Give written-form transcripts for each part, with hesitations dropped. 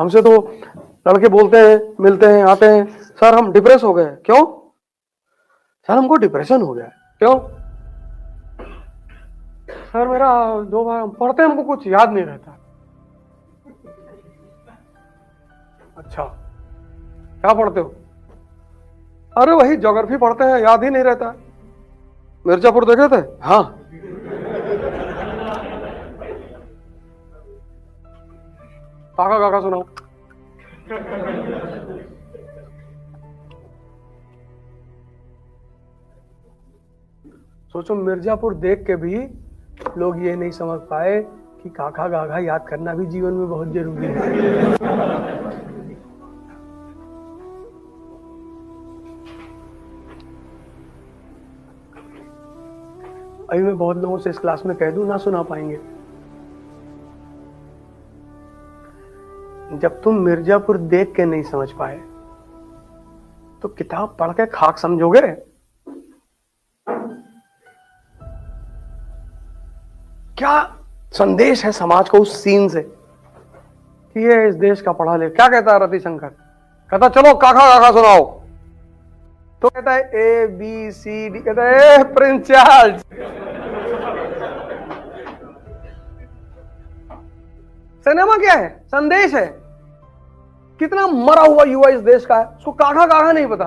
हमसे तो लड़के बोलते हैं, मिलते हैं, आते हैं, सर हम डिप्रेस हो गए। क्यों सर? हमको डिप्रेशन हो गया। क्यों सर? मेरा 2 बार हम पढ़ते हैं, हमको कुछ याद नहीं रहता। अच्छा, क्या पढ़ते हो? अरे वही ज्योग्राफी पढ़ते हैं, याद ही नहीं रहता। मिर्जापुर देखे थे? हाँ। काका काका सुनाओ। सोचो, मिर्जापुर देख के भी लोग ये नहीं समझ पाए कि काका गागा याद करना भी जीवन में बहुत जरूरी है। अभी मैं बहुत लोगों से इस क्लास में कह दूं, ना सुना पाएंगे। जब तुम मिर्जापुर देख के नहीं समझ पाए तो किताब पढ़ के खाक समझोगे? क्या संदेश है समाज को उस सीन से कि ये इस देश का पढ़ा ले? क्या कहता है रतिशंकर? कहता चलो काका काका सुनाओ। तो कहता है ए बी सी डी। कहता है प्रिंस चार्ल्स। सिनेमा क्या है? संदेश है। कितना मरा हुआ युवा इस देश का है, उसको काका काका नहीं पता।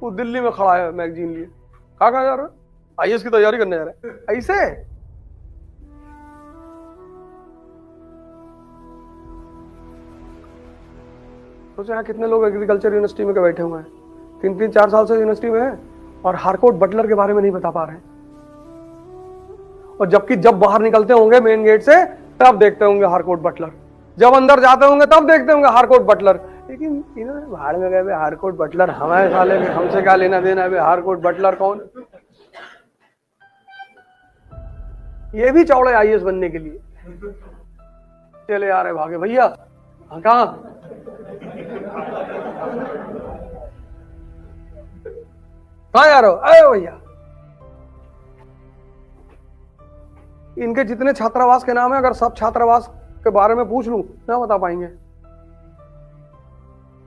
वो दिल्ली में खड़ा है मैगजीन लिए, काका जा रहा है, आईएएस की तैयारी करने जा रहा है। ऐसे सोचो, यहाँ कितने लोग एग्रीकल्चर यूनिवर्सिटी में बैठे हुए हैं, 3-4 साल से यूनिवर्सिटी में है और हारकोर्ट बटलर के बारे में नहीं बता पा रहे हैं। और जबकि जब बाहर निकलते होंगे मेन गेट से तब देखते होंगे हारकोर्ट बटलर, जब अंदर जाते होंगे तब देखते होंगे हारकोर्ट बटलर। लेकिन इन्होंने बाहर में गए हारकोर्ट बटलर, हमारे साले में हमसे क्या लेना देना है? हारकोर्ट बटलर कौन? ये भी चौड़े आईएएस बनने के लिए चले आ रहे भागे। भैया कहाँ? कहाँ जा रहे हो? अरे भैया, इनके जितने छात्रावास के नाम है, अगर सब छात्रावास के बारे में पूछ लूं ना बता पाएंगे।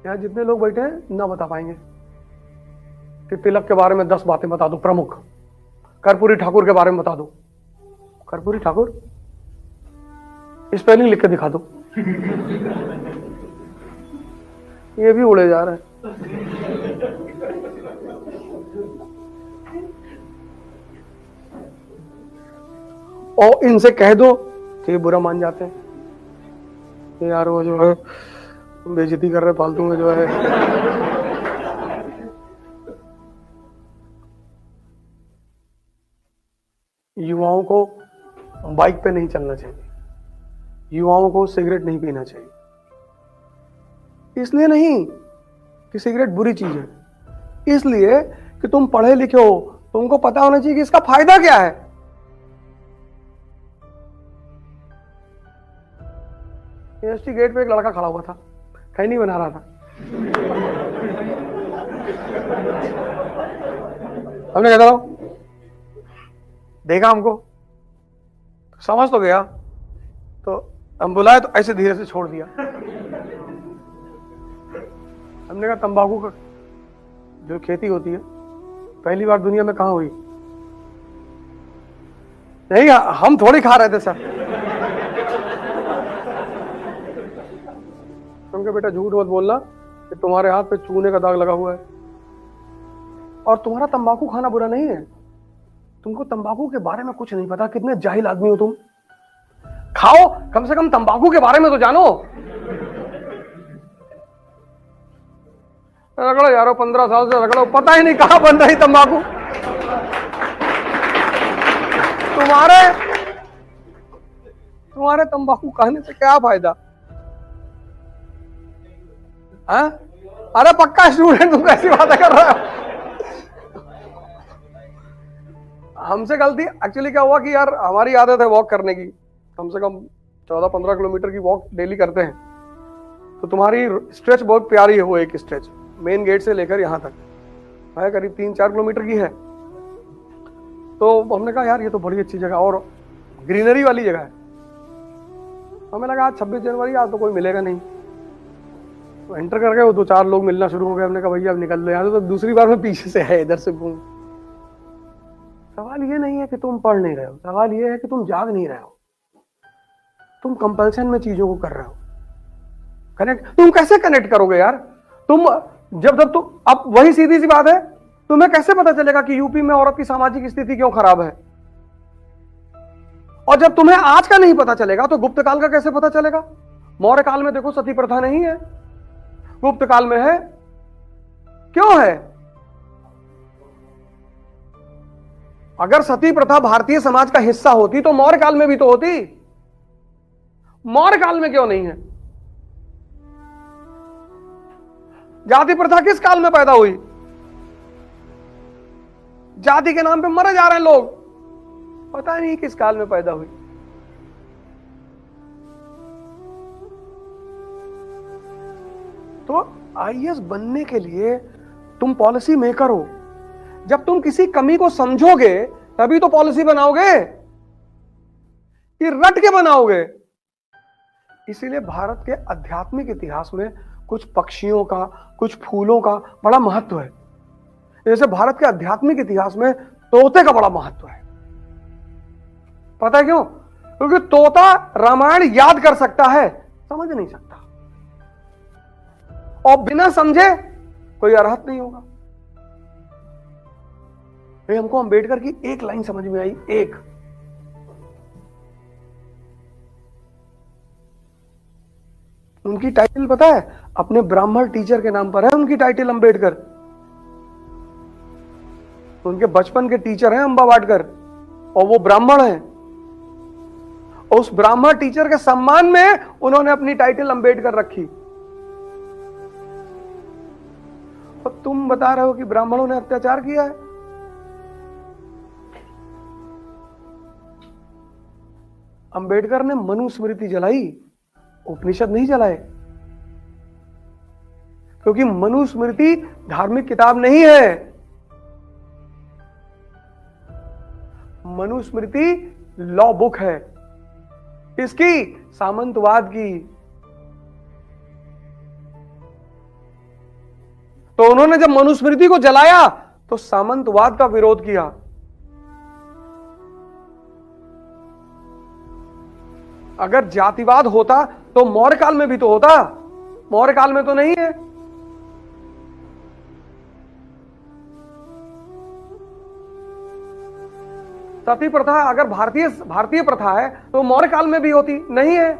यहाँ जितने लोग बैठे हैं ना बता पाएंगे कि तिलक के बारे में 10 बातें बता दो प्रमुख, कर्पूरी ठाकुर के बारे में बता दो। कर्पूरी ठाकुर स्पेलिंग लिख के दिखा दो। ये भी उड़े जा रहे हैं। और इनसे कह दो तो ये बुरा मान जाते हैं, यार वो जो है बेइज्जती कर रहे फालतू में जो है। युवाओं को बाइक पे नहीं चलना चाहिए, युवाओं को सिगरेट नहीं पीना चाहिए। इसलिए नहीं कि सिगरेट बुरी चीज है, इसलिए कि तुम पढ़े लिखे हो, तुमको पता होना चाहिए कि इसका फायदा क्या है। यूनिवर्सिटी गेट पे एक लड़का खड़ा हुआ था, खैनी बना रहा था। हमने कहता रहो, देखा हमको, समझ तो गया, तो हम बुलाए तो ऐसे धीरे से छोड़ दिया। हमने कहा तंबाकू का जो खेती होती है पहली बार दुनिया में कहाँ हुई? नहीं, हम थोड़ी खा रहे थे सर। तुमके बेटा झूठ मत बोलना कि तुम्हारे हाथ पे चूने का दाग लगा हुआ है। और तुम्हारा तंबाकू खाना बुरा नहीं है, तुमको तंबाकू के बारे में कुछ नहीं पता। कितने जाहिल आदमी हो तुम। खाओ, कम से कम तंबाकू के बारे में तो जानो। रगड़ो यारो, 15 साल से रगड़ो, पता ही नहीं कहां बन रही तंबाकू। तुम्हारे तंबाकू खाने से क्या फायदा? हाँ? अरे पक्का स्टूडेंट, तुम कैसी बातें कर रहे हो? हमसे गलती एक्चुअली क्या हुआ कि यार हमारी आदत है वॉक करने की, कम से कम 14-15 किलोमीटर की वॉक डेली करते हैं। तो तुम्हारी स्ट्रेच बहुत प्यारी है, वो एक स्ट्रेच मेन गेट से लेकर यहाँ तक है, करीब 3-4 किलोमीटर की है। तो हमने कहा यार ये तो बड़ी अच्छी जगह और ग्रीनरी वाली जगह है। हमें लगा आज 26 जनवरी, आज तो कोई मिलेगा नहीं, तो एंटर कर गए, वो 2-4 लोग मिलना शुरू हो गए। हमने कहा भैया अब निकल लो यहाँ से। तो दूसरी बार में पीछे से है, इधर से घूम। सवाल ये नहीं है कि तुम पढ़ नहीं रहे हो, सवाल ये है कि तुम जाग नहीं रहे हो, तुम कंपल्सन में चीजों को कर रहे हो। कनेक्ट तुम कैसे कनेक्ट करोगे यार? तुम जब तुम अब वही सीधी सी बात है, तुम्हें कैसे पता चलेगा कि यूपी में औरत की सामाजिक स्थिति क्यों खराब है? और जब तुम्हें आज का नहीं पता चलेगा तो गुप्त काल का कैसे पता चलेगा? मौर्य काल में देखो सती प्रथा नहीं है, गुप्त काल में है। क्यों है? अगर सती प्रथा भारतीय समाज का हिस्सा होती तो मौर्य काल में भी तो होती, मौर्य काल में क्यों नहीं है? जाति प्रथा किस काल में पैदा हुई? जाति के नाम पे मरे जा रहे हैं लोग, पता नहीं किस काल में पैदा हुई। तो आईएएस बनने के लिए तुम पॉलिसी मेकर हो। जब तुम किसी कमी को समझोगे तभी तो पॉलिसी बनाओगे, कि रट के बनाओगे। इसीलिए भारत के आध्यात्मिक इतिहास में कुछ पक्षियों का, कुछ फूलों का बड़ा महत्व है। जैसे भारत के आध्यात्मिक इतिहास में तोते का बड़ा महत्व है। पता है क्यों? क्योंकि तोता रामायण याद कर सकता है, समझ नहीं सकता, और बिना समझे कोई अरहत नहीं होगा। हमको अंबेडकर की एक लाइन समझ में आई, एक, उनकी टाइटल पता है? अपने ब्राह्मण टीचर के नाम पर है उनकी टाइटल, अंबेडकर। उनके बचपन के टीचर हैं अंबा वाडकर, और वो ब्राह्मण हैं। और उस ब्राह्मण टीचर के सम्मान में उन्होंने अपनी टाइटल अंबेडकर रखी। और तुम बता रहे हो कि ब्राह्मणों ने अत्याचार किया है। अंबेडकर ने मनुस्मृति जलाई, उपनिषद नहीं जलाए, क्योंकि मनुस्मृति धार्मिक किताब नहीं है। मनुस्मृति लॉ बुक है। किसकी? सामंतवाद की। तो उन्होंने जब मनुस्मृति को जलाया तो सामंतवाद का विरोध किया। अगर जातिवाद होता तो मौर्य काल में भी तो होता, मौर्य काल में तो नहीं है। सती प्रथा अगर भारतीय प्रथा है तो मौर्य काल में भी होती, नहीं है।